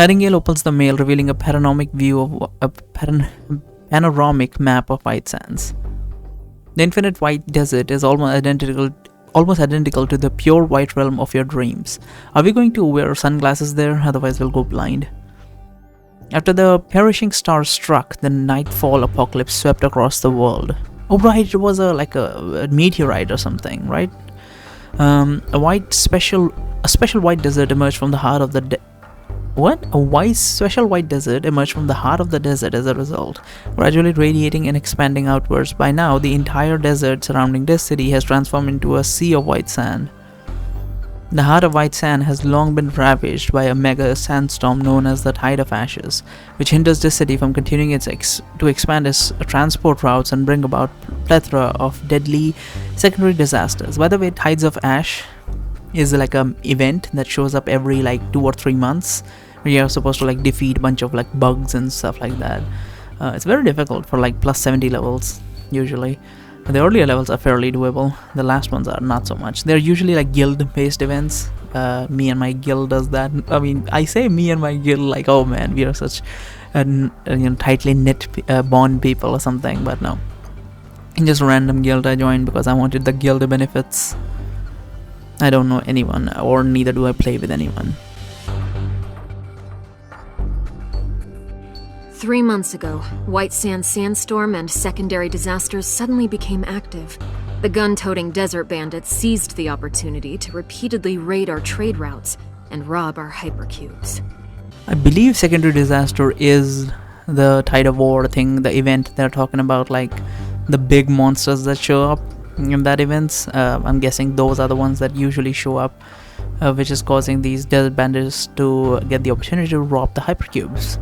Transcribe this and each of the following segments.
Nightingale opens the mail, revealing a panoramic view of panoramic map of White Sands. The infinite white desert is almost identical to the pure white realm of your dreams. Are we going to wear sunglasses there? Otherwise, we'll go blind. After the perishing star struck, the nightfall apocalypse swept across the world. Oh right, it was a meteorite or something, right? A special white desert emerged from the heart of the special white desert emerged from the heart of the desert as a result, gradually radiating and expanding outwards. By now, the entire desert surrounding this city has transformed into a sea of white sand. The heart of White Sand has long been ravaged by a mega sandstorm known as the Tide of Ashes, which hinders this city from continuing to expand its transport routes and bring about plethora of deadly secondary disasters. By the way, Tides of Ash is like an event that shows up every 2 or 3 months, where you're supposed to defeat a bunch of bugs and stuff like that. It's very difficult for plus 70 levels usually. The earlier levels are fairly doable. The last ones are not so much. They're usually guild-based events. Me and my guild does that. I mean, I say me and my guild oh man, we are such tightly knit bond people or something, but no. Just a random guild I joined because I wanted the guild benefits. I don't know anyone, or neither do I play with anyone. 3 months ago, White Sand sandstorm and secondary disasters suddenly became active. The gun-toting desert bandits seized the opportunity to repeatedly raid our trade routes and rob our hypercubes. I believe secondary disaster is the Tide of War thing, the event they're talking about, the big monsters that show up in that events. I'm guessing those are the ones that usually show up, which is causing these desert bandits to get the opportunity to rob the hypercubes.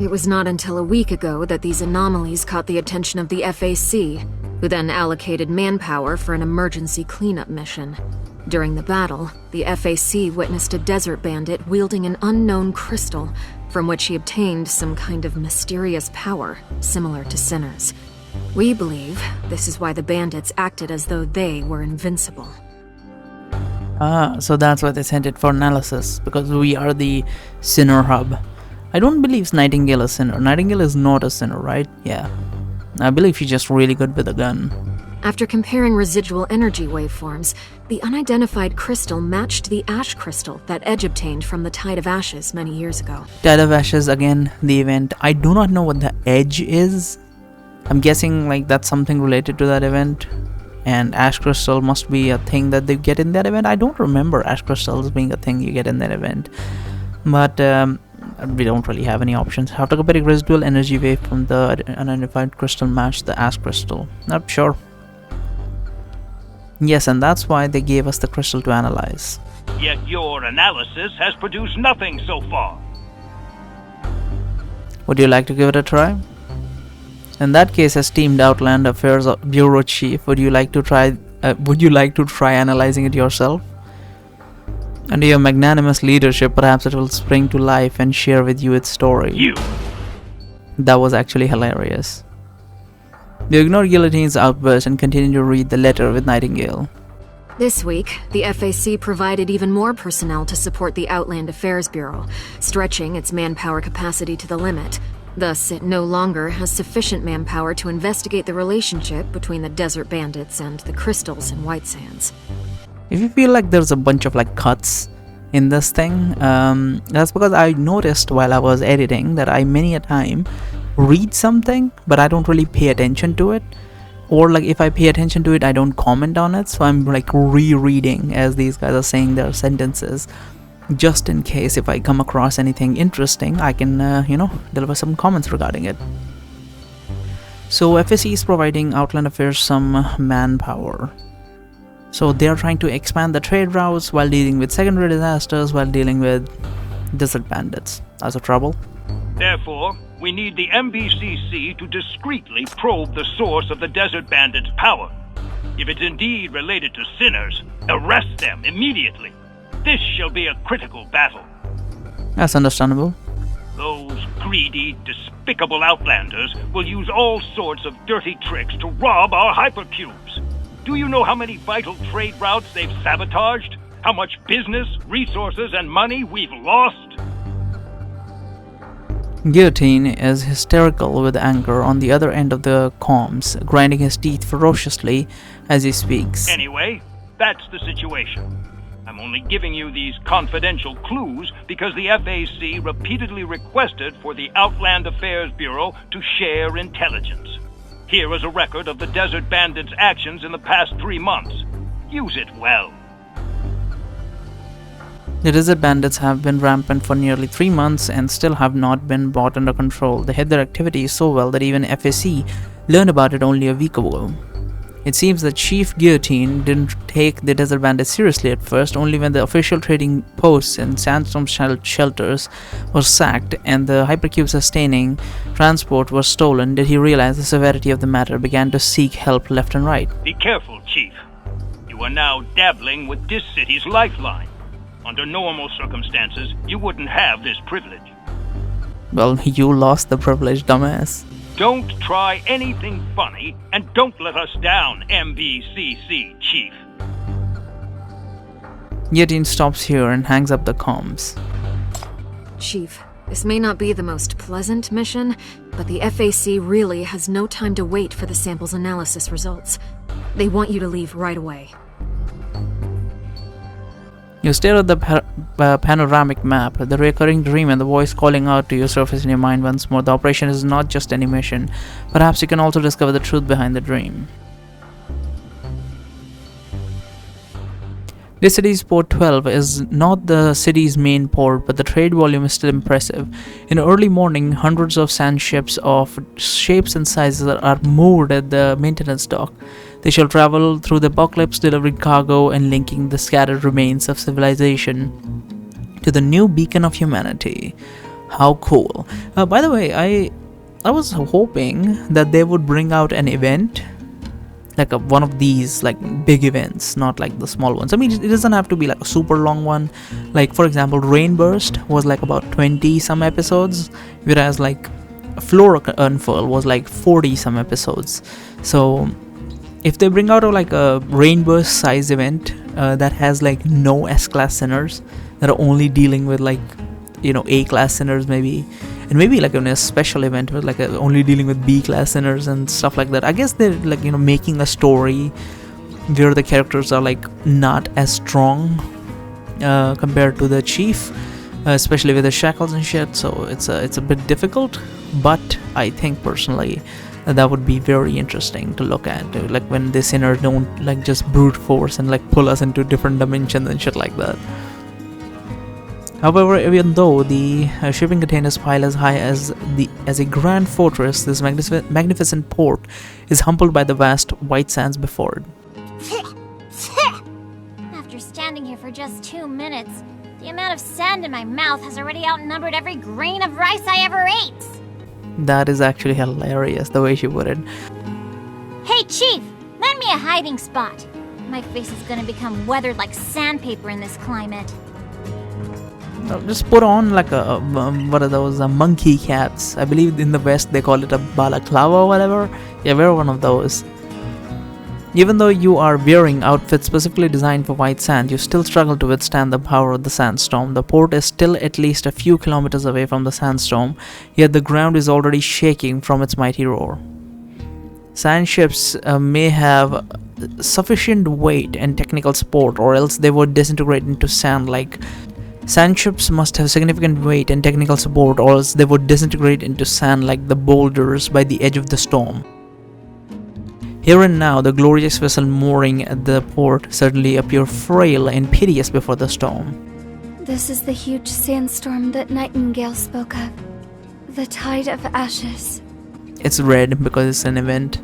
It was not until a week ago that these anomalies caught the attention of the FAC, who then allocated manpower for an emergency cleanup mission. During the battle, the FAC witnessed a desert bandit wielding an unknown crystal, from which he obtained some kind of mysterious power, similar to sinners. We believe this is why the bandits acted as though they were invincible. So that's why they sent it for analysis, because we are the sinner hub. I don't believe Nightingale is sinner. Nightingale is not a sinner, right? Yeah. I believe she's just really good with a gun. After comparing residual energy waveforms, the unidentified crystal matched the ash crystal that Edge obtained from the Tide of Ashes many years ago. Tide of Ashes, again, the event. I do not know what the Edge is. I'm guessing that's something related to that event. And ash crystal must be a thing that they get in that event. I don't remember ash crystals being a thing you get in that event. But we don't really have any options. After comparing residual energy wave from the unidentified crystal match the ash crystal. Not sure. Yes, and that's why they gave us the crystal to analyze. Yet your analysis has produced nothing so far. Would you like to give it a try? In that case, esteemed Outland Affairs Bureau Chief, would you like to try analyzing it yourself? Under your magnanimous leadership, perhaps it will spring to life and share with you its story. You! That was actually hilarious. You ignore Guillotine's outburst and continue to read the letter with Nightingale. This week, the FAC provided even more personnel to support the Outland Affairs Bureau, stretching its manpower capacity to the limit. Thus, it no longer has sufficient manpower to investigate the relationship between the desert bandits and the crystals in White Sands. If you feel like there's a bunch of cuts in this thing, that's because I noticed while I was editing that I many a time read something but I don't really pay attention to it, or if I pay attention to it I don't comment on it, so I'm rereading as these guys are saying their sentences, just in case if I come across anything interesting I can deliver some comments regarding it. So FSC is providing Outland Affairs some manpower. So they are trying to expand the trade routes while dealing with secondary disasters, while dealing with desert bandits. That's a trouble. Therefore, we need the MBCC to discreetly probe the source of the desert bandits' power. If it's indeed related to sinners, arrest them immediately. This shall be a critical battle. That's understandable. Those greedy, despicable Outlanders will use all sorts of dirty tricks to rob our hypercubes. Do you know how many vital trade routes they've sabotaged? How much business, resources, and money we've lost? Guillotine is hysterical with anger on the other end of the comms, grinding his teeth ferociously as he speaks. Anyway, that's the situation. I'm only giving you these confidential clues because the FAC repeatedly requested for the Outland Affairs Bureau to share intelligence. Here is a record of the Desert Bandits' actions in the past 3 months. Use it well. The Desert Bandits have been rampant for nearly 3 months and still have not been brought under control. They hid their activities so well that even FAC learned about it only a week ago. It seems that Chief Guillotine didn't take the Desert Bandits seriously at first. Only when the official trading posts and sandstorm shelters were sacked and the hypercube sustaining transport was stolen did he realize the severity of the matter, began to seek help left and right. Be careful, Chief. You are now dabbling with this city's lifeline. Under normal circumstances, you wouldn't have this privilege. Well, you lost the privilege, dumbass. Don't try anything funny, and don't let us down, MBCC, Chief. Guillotine stops here and hangs up the comms. Chief, this may not be the most pleasant mission, but the FAC really has no time to wait for the sample's analysis results. They want you to leave right away. You stare at the panoramic map. The recurring dream and the voice calling out to you surface in your mind once more. The operation is not just any mission. Perhaps you can also discover the truth behind the dream. This city's port 12 is not the city's main port, but the trade volume is still impressive. In early morning, hundreds of sand ships of shapes and sizes are moored at the maintenance dock. They shall travel through the apocalypse, delivering cargo and linking the scattered remains of civilization to the new beacon of humanity. How cool. By the way, I was hoping that they would bring out an event, like one of these like big events, not like the small ones. I mean, it doesn't have to be like a super long one. Like for example, Rainburst was like about 20 some episodes, whereas like Floor Unfurl was like 40 some episodes. So if they bring out like a Rainburst size event that has like no S-class sinners, that are only dealing with like, you know, A-class sinners maybe, and maybe like in a special event with like only dealing with B-class sinners and stuff like that. I guess they're like, you know, making a story where the characters are like not as strong compared to the chief, especially with the shackles and shit. So it's a bit difficult, but I think personally that would be very interesting to look at, like when the sinners don't like just brute force and like pull us into different dimensions and shit like that. However, even though the shipping containers pile as high as a grand fortress, this magnificent port is humbled by the vast white sands before it. After standing here for just 2 minutes, the amount of sand in my mouth has already outnumbered every grain of rice I ever ate. That is actually hilarious, the way she put it. Hey, Chief! Lend me a hiding spot. My face is gonna become weathered like sandpaper in this climate. Just put on like a what are those monkey caps? I believe in the West they call it a balaclava or whatever. Yeah, wear one of those. Even though you are wearing outfits specifically designed for white sand, you still struggle to withstand the power of the sandstorm. The port is still at least a few kilometers away from the sandstorm, yet the ground is already shaking from its mighty roar. Sand ships may have sufficient weight and technical support, or else they would disintegrate into sand. Like sand ships must have significant weight and technical support, or else they would disintegrate into sand like the boulders by the edge of the storm. Here and now, the glorious vessel mooring at the port certainly appear frail and piteous before the storm. This is the huge sandstorm that Nightingale spoke of. The Tide of Ashes. It's red because it's an event.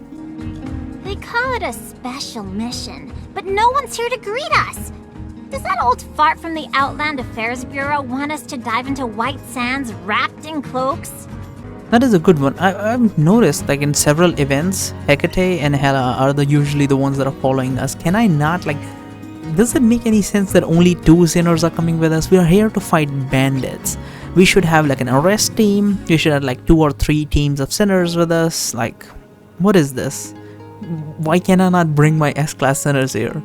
They call it a special mission, but no one's here to greet us. Does that old fart from the Outland Affairs Bureau want us to dive into white sands wrapped in cloaks? That is a good one. I've noticed like in several events, Hecate and Hela are usually the ones that are following us. Can I not like... Does it make any sense that only 2 sinners are coming with us? We are here to fight bandits. We should have like an arrest team. We should have like 2 or 3 teams of sinners with us. Like, what is this? Why can I not bring my S-class sinners here?